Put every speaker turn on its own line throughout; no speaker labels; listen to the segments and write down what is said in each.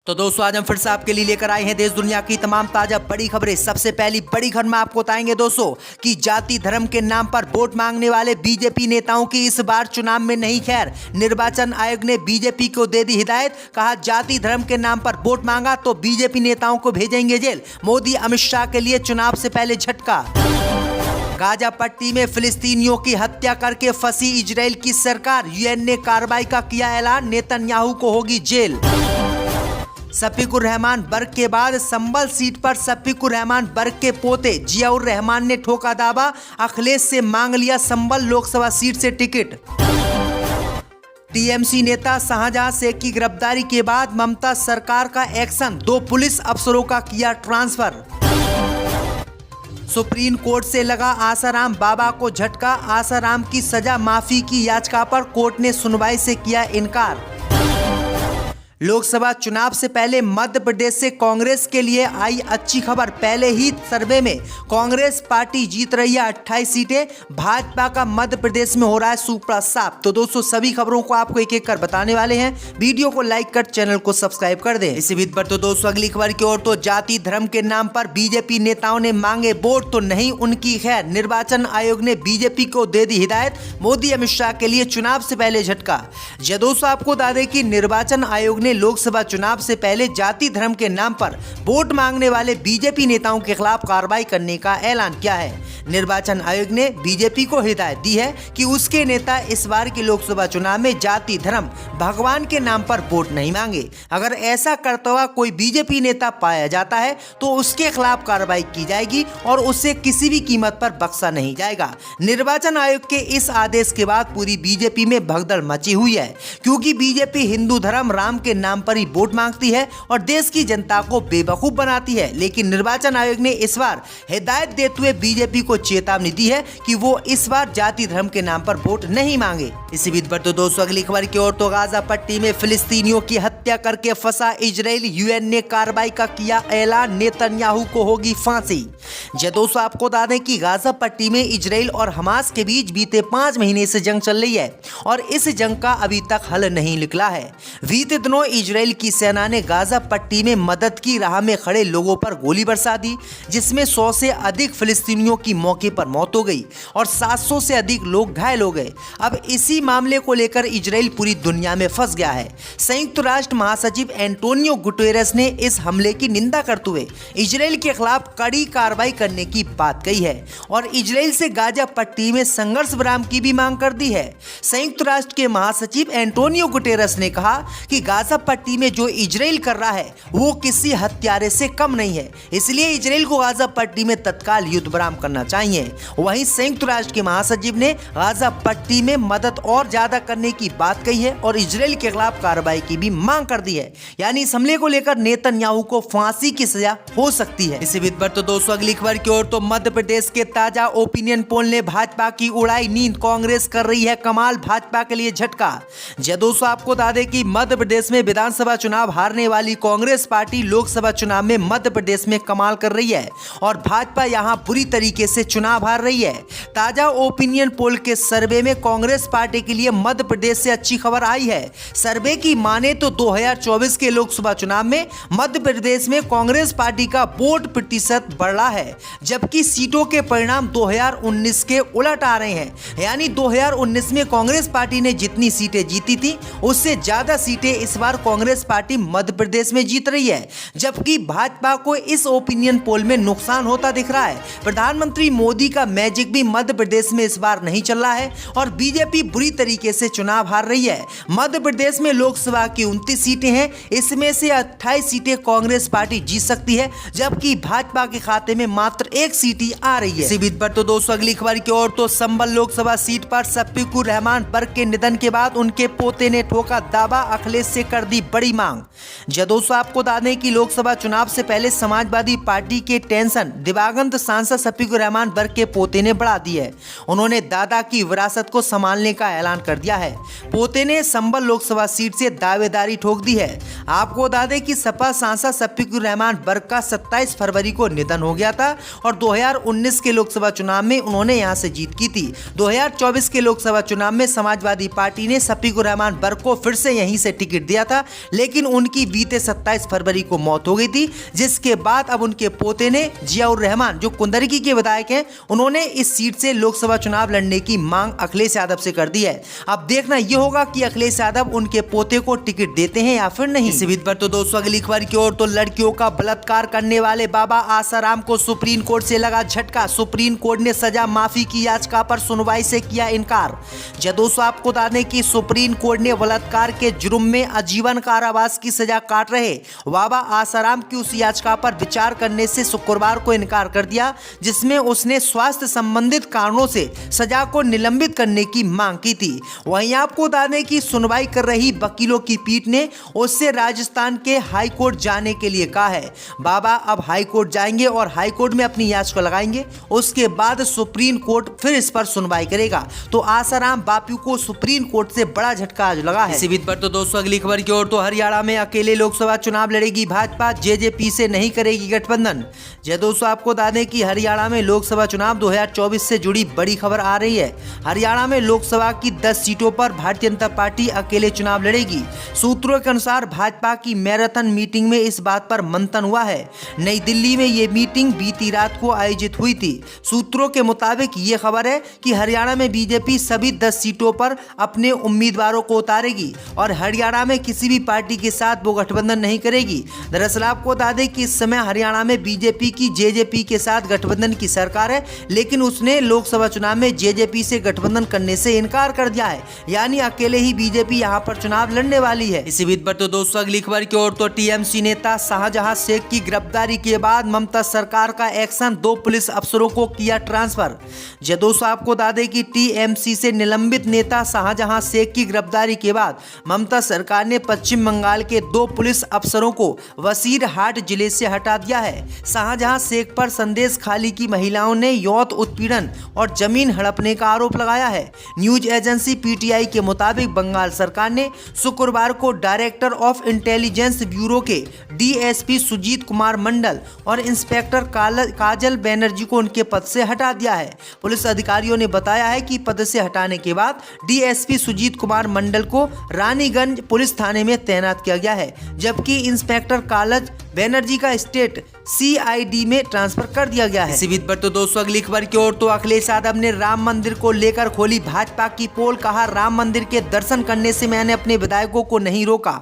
तो दोस्तों आज हम फिर से आपके लिए लेकर आए हैं देश दुनिया की तमाम ताजा बड़ी खबरें। सबसे पहली बड़ी खबर में आपको बताएंगे दोस्तों कि जाति धर्म के नाम पर वोट मांगने वाले बीजेपी नेताओं की इस बार चुनाव में नहीं खैर। निर्वाचन आयोग ने बीजेपी को दे दी हिदायत, कहा जाति धर्म के नाम पर वोट मांगा तो बीजेपी नेताओं को भेजेंगे जेल। मोदी अमित शाह के लिए चुनाव से पहले झटका। गाजा पट्टी में फिलिस्तीनियों की हत्या करके फंसी इजराइल की सरकार, यूएन ने कार्रवाई का किया ऐलान, नेतन्याहू को होगी जेल। शफीकुर रहमान बर्क के बाद संभल सीट पर शफीकुर रहमान बर्क के पोते जियाउर रहमान ने ठोका दावा, अखिलेश से मांग लिया संभल लोकसभा सीट से टिकट। टीएमसी नेता शाहजहां शेख की गिरफ्तारी के बाद ममता सरकार का एक्शन, 2 पुलिस अफसरों का किया ट्रांसफर। सुप्रीम कोर्ट से लगा आसाराम बाबा को झटका, आसाराम की सजा माफी की याचिका पर कोर्ट ने सुनवाई से किया इनकार। लोकसभा चुनाव से पहले मध्य प्रदेश से कांग्रेस के लिए आई अच्छी खबर। पहले ही सर्वे में कांग्रेस पार्टी जीत रही है 28 सीटें, भाजपा का मध्य प्रदेश में हो रहा है सुपड़ा साफ। तो दोस्तों सभी खबरों को आपको एक एक कर बताने वाले हैं, वीडियो को लाइक कर चैनल को सब्सक्राइब कर दें। इसी बीच पर तो दोस्तों अगली खबर की ओर, तो जाति धर्म के नाम पर बीजेपी नेताओं ने मांगे वोट तो नहीं उनकी खैर। निर्वाचन आयोग ने बीजेपी को दे दी हिदायत, मोदी अमित शाह के लिए चुनाव से पहले झटका। दोस्तों आपको बता दें कि निर्वाचन आयोग लोकसभा चुनाव से पहले जाति धर्म के नाम पर वोट मांगने वाले बीजेपी नेताओं के खिलाफ कार्रवाई करने का ऐलान किया है। निर्वाचन आयोग ने बीजेपी को हिदायत दी है कि उसके नेता इस बार के लोकसभा चुनाव में जाति धर्म भगवान के नाम पर वोट नहीं मांगे। अगर ऐसा करता हुआ कोई बीजेपी नेता पाया जाता है तो उसके खिलाफ कार्रवाई की जाएगी और उसे किसी भी कीमत पर बख्शा नहीं जाएगा। निर्वाचन आयोग के इस आदेश के बाद पूरी बीजेपी में भगदड़ मची हुई है, क्योंकि बीजेपी हिंदू धर्म राम के नाम पर ही वोट मांगती है और देश की जनता को बेवकूफ बनाती है। लेकिन निर्वाचन आयोग ने इस बार हिदायत देते हुए बीजेपी को चेतावनी दी है कि वो इस बार जाति धर्म के नाम पर वोट नहीं मांगे। इसी बीच पर तो दोस्तों अगली खबर की ओर, तो गाजा पट्टी में फिलिस्तीनियों की हत्या करके फंसा इजराइल, यूएन ने कार्रवाई का किया ऐलान, नेतन्याहू को होगी फांसी। दोस्तों आपको बता दें कि गाजा पट्टी में इजराइल और हमास के बीच बीते 5 महीने से जंग चल रही है और इस जंग का अभी तक हल नहीं निकला है। बीते दिनों इजराइल की सेना ने गाजा पट्टी में मदद की राह में खड़े लोगों पर गोली बरसा दी, जिसमें 100 से अधिक फिलिस्तीनियों की मौके पर मौत हो गई और 700 से अधिक लोग घायल हो गए। अब इसी मामले को लेकर इजराइल पूरी दुनिया में फंस गया है। संयुक्त राष्ट्र महासचिव एंटोनियो गुटेरेस ने इस हमले की निंदा करते हुए इजराइल के खिलाफ कड़ी कार्रवाई करने की बात कही है और इजराइल से गाजा पट्टी में संघर्ष विराम की भी मांग कर दी है। संयुक्त राष्ट्र के महासचिव एंटोनियो गुटेरेस ने कहा कि गाजा पट्टी में जो इजराइल कर रहा है वो किसी हत्यारे से कम नहीं है, इसलिए इजराइल को गाजा पट्टी में तत्काल युद्ध विराम करना चाहिए। वहीं संयुक्त राष्ट्र के महासचिव ने गाजा पट्टी में मदद और ज्यादा करने की बात कही है और इजराइल के खिलाफ कार्रवाई की भी मांग कर दी है, यानी इस हमले को लेकर नेतन्याहू को फांसी की सजा हो सकती है। इसी बीच पर तो दोस्तों अगली खबर की ओर, तो मध्य प्रदेश के ताजा ओपिनियन पोल ने भाजपा की उड़ाई नींद, कांग्रेस कर रही है कमाल, भाजपा के लिए झटका। दोस्तों आपको बता दें कि मध्य प्रदेश में विधानसभा चुनाव हारने वाली कांग्रेस पार्टी लोकसभा चुनाव में मध्य प्रदेश में कमाल कर रही है और भाजपा यहां बुरी तरीके से चुनाव हार रही है। ताजा ओपिनियन पोल के सर्वे में कांग्रेस पार्टी के लिए मध्य प्रदेश से अच्छी खबर आई है। सर्वे की माने तो 2024 के लोकसभा चुनाव में मध्य प्रदेश में कांग्रेस पार्टी का वोट प्रतिशत बढ़ रहा है, जबकि सीटों के परिणाम 2019 के उलट आ रहे हैं। यानी 2019 में कांग्रेस पार्टी ने जितनी सीटें जीती थी उससे ज्यादा सीटें इस बार कांग्रेस पार्टी मध्य प्रदेश में जीत रही है, जबकि भाजपा को इस ओपिनियन पोल में नुकसान होता दिख रहा है। प्रधानमंत्री मोदी का मैजिक भी मध्य प्रदेश में इस बार नहीं चल रहा है और बीजेपी बुरी तरीके से चुनाव हार रही है। मध्य प्रदेश में लोकसभा की 29 सीटें हैं, इसमें से 28 सीटें कांग्रेस पार्टी जीत सकती है, जबकि भाजपा के खाते में मात्र 1 सीट ही आ रही है। इसी बीच पर तो दोस्तों अगली खबर की ओर, तो संभल लोकसभा सीट पर शफीकुर रहमान बर्क के निधन के बाद उनके पोते ने ठोका दावा, अखिलेश से कर दी बड़ी मांग। दोस्तों आपको बता दें कि लोकसभा चुनाव से पहले समाजवादी पार्टी के टेंशन दिवंगत सांसद शफीकुर रहमान बर्क के पोते ने बढ़ा दी है। उन्होंने दादा की विरासत को संभालने का ऐलान कर दिया है। पोते ने संभल लोकसभा सीट से दावेदारी ठोक दी है। आपको बता दें कि सपा सांसद शफीकुर रहमान बर्क का 27 फरवरी को निधन हो गया था और 2019 के लोकसभा चुनाव में उन्होंने यहां से जीत की थी। 2024 के लोकसभा चुनाव में समाजवादी पार्टी ने शफीकुर रहमान बर्क को फिर से यहीं से टिकट दिया था, लेकिन उनकी बीते 27 फरवरी को मौत हो गई थी, जिसके बाद अब उनके पोते ने जियाउर रहमान जो कुंदरकी के विधायक हैं, उन्होंने इस सीट से लोकसभा चुनाव लड़ने की मांग अखिलेश यादव से कर दी है। अब देखना यह होगा कि अखिलेश यादव उनके पोते को टिकट देते हैं या फिर नहीं। इसी बीच पर तो दोस्तों अगली खबर की ओर, तो लड़कियों का बलात्कार करने वाले बाबा आसाराम को सुप्रीम कोर्ट से लगा झटका। सुप्रीम कोर्ट ने सजा माफी की याचिका पर सुनवाई से किया इनकार। दोस्तों आपको बता दें कि सुप्रीम कोर्ट ने बलात्कार के जुर्म में आजीवन कारावास की सजा काट रहे बाबा आसाराम की उस याचिका पर विचार करने से शुक्रवार को इनकार कर दिया, जिसमें उसने स्वास्थ्य संबंधित कारणों से सजा को निलंबित करने की मांग की थी। वहीं आपको बता दें कि सुनवाई कर रही वकीलों की पीठ ने उससे राजस्थान के हाई कोर्ट जाने के लिए कहा है। बाबा अब हाई कोर्ट जाएंगे और हाई कोर्ट में अपनी याचिका लगाएंगे, उसके बाद सुप्रीम कोर्ट फिर इस पर सुनवाई करेगा। तो आसाराम बापू को सुप्रीम कोर्ट से बड़ा झटका आज लगा है। इसी बीच पर तो दोस्तों अगली खबर की ओर, तो हरियाणा में अकेले लोकसभा चुनाव लड़ेगी भाजपा, जेजेपी से नहीं करेगी गठबंधन। दोस्तों आपको बता दें कि हरियाणा में लोकसभा चुनाव 2024 से जुड़ी बड़ी खबर आ रही है। हरियाणा में लोकसभा की 10 सीटों पर भारतीय जनता पार्टी अकेले चुनाव लड़ेगी। सूत्रों के अनुसार भाजपा की मैराथन मीटिंग में इस बात पर मंथन हुआ है। नई दिल्ली में ये मीटिंग बीती रात को आयोजित हुई थी। सूत्रों के मुताबिक ये खबर है कि हरियाणा में बीजेपी सभी 10 सीटों पर अपने उम्मीदवारों को उतारेगी और हरियाणा में किसी भी पार्टी के साथ वो गठबंधन नहीं करेगी। दरअसल आपको बता दें कि इस समय हरियाणा में बीजेपी की जेजेपी के साथ गठबंधन की सरकार है, लेकिन उसने लोकसभा चुनाव में जेजेपी से गठबंधन करने से इनकार कर दिया है, यानी अकेले ही बीजेपी यहां पर चुनाव लड़ने वाली है। इसी बीच पर तो दोस्तों अगली खबर की ओर, तो टीएमसी नेता शाहजहां शेख की गिरफ्तारी के बाद ममता सरकार का एक्शन, 2 पुलिस अफसरों को किया ट्रांसफर। दोस्तों आपको बता दें कि टीएमसी से निलंबित नेता शाहजहां शेख की गिरफ्तारी के बाद ममता सरकार ने पश्चिम बंगाल के 2 पुलिस अफसरों को वसीरहाट जिले से हटा दिया है। शाहजहां शेख पर संदेश खाली की महिलाओं ने यौन उत्पीड़न और जमीन हड़पने का आरोप लगाया है। न्यूज एजेंसी पीटीआई के मुताबिक बंगाल सरकार ने शुक्रवार को डायरेक्टर ऑफ इंटेलिजेंस ब्यूरो के डीएसपी सुजीत कुमार मंडल और इंस्पेक्टर काजल बनर्जी को उनके पद से हटा दिया है। पुलिस अधिकारियों ने बताया है कि पद से हटाने के बाद डीएसपी सुजीत कुमार मंडल को रानीगंज पुलिस थाने में तैनात किया गया है, जबकि इंस्पेक्टर काजल बनर्जी का स्टेट सीआईडी में ट्रांसफर कर दिया गया है। इसी बीच पर तो दोस्तों अगली खबर की ओर, तो अखिलेश यादव ने राम मंदिर को लेकर खोली भाजपा की पोल। कहा, राम मंदिर के दर्शन करने से मैंने अपने विधायकों को नहीं रोका।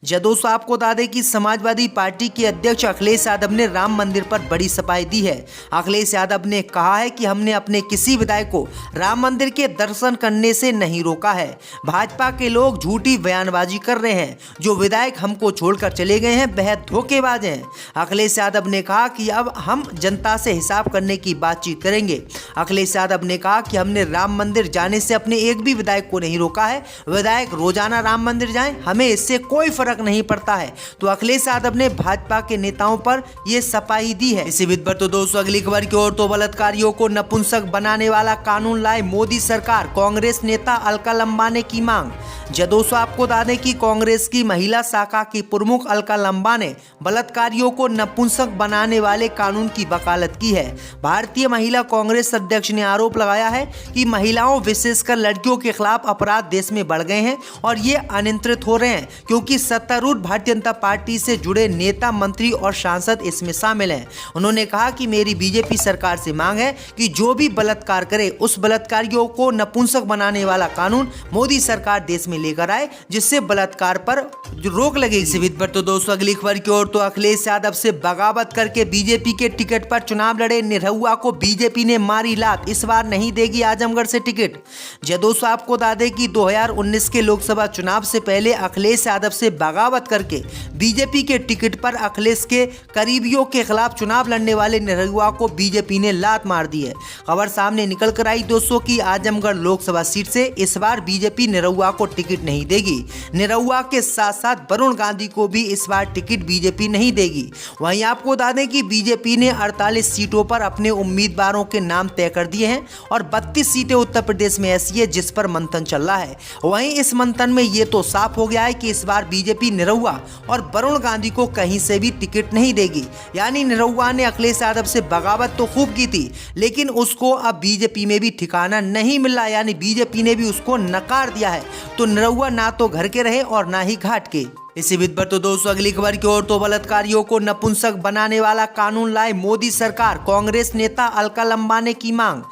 दोस्तों आपको बता दें कि समाजवादी पार्टी के अध्यक्ष अखिलेश यादव ने राम मंदिर पर बड़ी सफाई दी है। अखिलेश यादव ने कहा है कि हमने अपने किसी विधायक को राम मंदिर के दर्शन करने से नहीं रोका है। भाजपा के लोग झूठी बयानबाजी कर रहे हैं। जो विधायक हमको छोड़कर चले गए हैं वह धोखेबाज हैं। अखिलेश यादव ने कहा कि अब हम जनता से हिसाब करने की बातचीत करेंगे। अखिलेश यादव ने कहा कि हमने राम मंदिर जाने से अपने एक भी विधायक को नहीं रोका है। विधायक रोजाना राम मंदिर जाएं, हमें इससे कोई फर्क नहीं पड़ता है। तो अखिलेश यादव ने भाजपा के नेताओं पर यह सफाई दी है। इसी बीच पर तो दोस्तों अगली खबर की ओर, तो बलात्कारियों को नपुंसक बनाने वाला कानून लाए मोदी सरकार, कांग्रेस नेता अलका लंबा की मांग। दोस्तों आपको बता दें कि कांग्रेस की महिला शाखा की प्रमुख अलका लंबा ने बलात्कारियों को नपुंसक बनाने वाले कानून की वकालत की है। भारतीय महिला कांग्रेस अध्यक्ष ने आरोप लगाया है कि महिलाओं विशेषकर लड़कियों के खिलाफ अपराध देश में बढ़ गए हैं और ये अनियंत्रित हो रहे हैं, क्योंकि सत्तारूढ़ भारतीय जनता पार्टी से जुड़े नेता, मंत्री और सांसद इसमें शामिल हैं। उन्होंने कहा कि मेरी बीजेपी सरकार से मांग है कि जो भी बलात्कार करे उस बलात्कारियों को नपुंसक बनाने वाला कानून मोदी सरकार देश में लेकर आए, जिससे बलात्कार पर रोक लगेगी। इसी बीच पर तो दोस्तों अगली खबर की ओर, तो अखिलेश यादव से बगावत करके बीजेपी के टिकट पर चुनाव लड़े निरहुआ को बीजेपी ने मारी लात, इस बार नहीं देगी आजमगढ़ से टिकट। दोस्तों आपको बता दें कि 2019 के लोकसभा चुनाव से पहले अखिलेश यादव से बगावत करके बीजेपी के टिकट पर अखिलेश के करीबियों के खिलाफ चुनाव लड़ने वाले निरहुआ को बीजेपी ने लात मार दी है। खबर सामने निकल कर आई दोस्तों की आजमगढ़ लोकसभा सीट से इस बार बीजेपी निरहुआ को टिकट नहीं देगी। निरहुआ के साथ साथ वरुण गांधी को भी इस बार टिकट बीजेपी नहीं देगी। वहीं आपको बता दें कि बीजेपी ने 48 सीटों पर अपने उम्मीदवारों के नाम तय कर दिए हैं और 32 सीटें उत्तर प्रदेश में ऐसी है जिस पर मंथन चल रहा है। वहीं इस मंथन में ये तो साफ हो गया है कि इस बार बीजेपी निरहुआ और वरुण गांधी को कहीं से भी टिकट नहीं देगी। यानी निरहुआ ने अखिलेश यादव से बगावत तो खूब की थी, लेकिन उसको अब बीजेपी में भी ठिकाना नहीं मिल रहा, यानी बीजेपी ने भी उसको नकार दिया है। तो निरहुआ ना तो घर के रहे और ना ही घाट के। इसी बीच पर तो दोस्तों अगली खबर की ओर, तो बलात्कारियों को नपुंसक बनाने वाला कानून लाए मोदी सरकार, कांग्रेस नेता अलका लंबा ने की मांग।